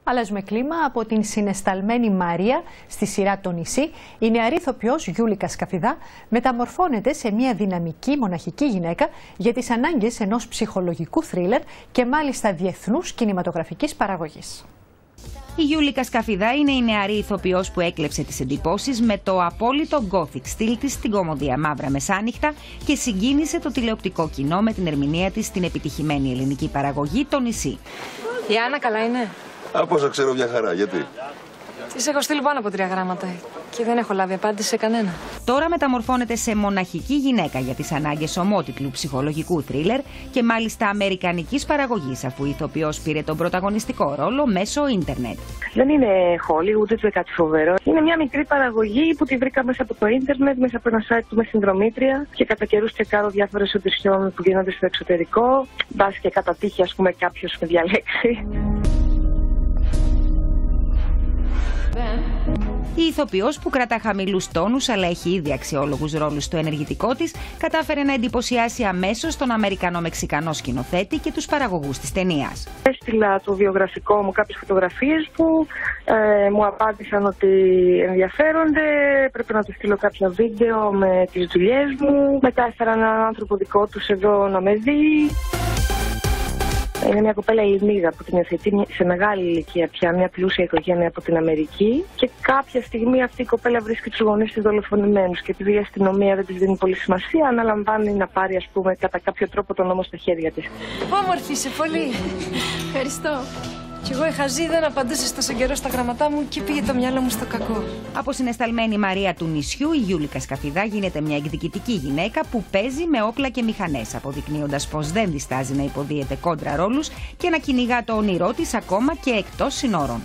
Αλλάζουμε κλίμα από την συναισθαλμένη Μαρία στη σειρά «Το νησί». Η νεαρή ηθοποιός Γιούλικα Σκαφιδά μεταμορφώνεται σε μια δυναμική μοναχική γυναίκα για τις ανάγκες ενός ψυχολογικού θρίλερ και μάλιστα διεθνούς κινηματογραφικής παραγωγής. Η Γιούλικα Σκαφιδά είναι η νεαρή ηθοποιός που έκλεψε τις εντυπώσεις με το απόλυτο gothic στυλ της στην κομμωδία Μαύρα Μεσάνυχτα και συγκίνησε το τηλεοπτικό κοινό με την ερμηνεία της στην επιτυχημένη ελληνική παραγωγή «Το νησί». Η Άννα καλά είναι? Από όσο ξέρω μια χαρά, γιατί? Της έχω στείλει πάνω από 3 γράμματα και δεν έχω λάβει απάντηση σε κανένα. Τώρα μεταμορφώνεται σε μοναχική γυναίκα για τις ανάγκες ομότιτλου ψυχολογικού θρίλερ και μάλιστα αμερικανικής παραγωγής, αφού η ηθοποιός πήρε τον πρωταγωνιστικό ρόλο μέσω ίντερνετ. Δεν είναι Hollywood, ούτε κάτι φοβερό. Είναι μια μικρή παραγωγή που τη βρήκα μέσα από το ίντερνετ, μέσα από ένα site που είμαι συνδρομήτρια και κατά καιρούς τσεκάρω διάφορες οντισιόν που γίνονται στο εξωτερικό. Μπας και κατά τύχη, ας πούμε, κάποιος με διαλέξει. Η ηθοποιός, που κρατά χαμηλούς τόνους αλλά έχει ήδη αξιόλογους ρόλους στο ενεργητικό της, κατάφερε να εντυπωσιάσει αμέσως τον Αμερικανο-Μεξικανό σκηνοθέτη και τους παραγωγούς της ταινίας. Έστειλα το βιογραφικό μου κάποιες φωτογραφίες που μου απάντησαν ότι ενδιαφέρονται. Πρέπει να του στείλω κάποια βίντεο με τις δουλειές μου. Μετά έφερα έναν άνθρωπο δικό τους εδώ να με δει. Είναι μια κοπέλα Ελληνίδα που την υιοθετεί σε μεγάλη ηλικία πια, μια πλούσια οικογένεια από την Αμερική. Και κάποια στιγμή αυτή η κοπέλα βρίσκει τους γονείς της δολοφονημένους. Και επειδή η αστυνομία δεν της δίνει πολύ σημασία, αναλαμβάνει να πάρει, ας πούμε, κατά κάποιο τρόπο τον νόμο στα χέρια της. Όμορφη είσαι πολύ. Ευχαριστώ. Κι εγώ είχα ζει, δεν απαντούσες τόσο καιρό στα γραμματά μου και πήγε το μυαλό μου στο κακό. Από συναισθαλμένη Μαρία του νησιού, η Γιούλικα Σκαφιδά γίνεται μια εκδικητική γυναίκα που παίζει με όπλα και μηχανές, αποδεικνύοντας πως δεν διστάζει να υποδίεται κόντρα ρόλους και να κυνηγά το όνειρό της ακόμα και εκτός συνόρων.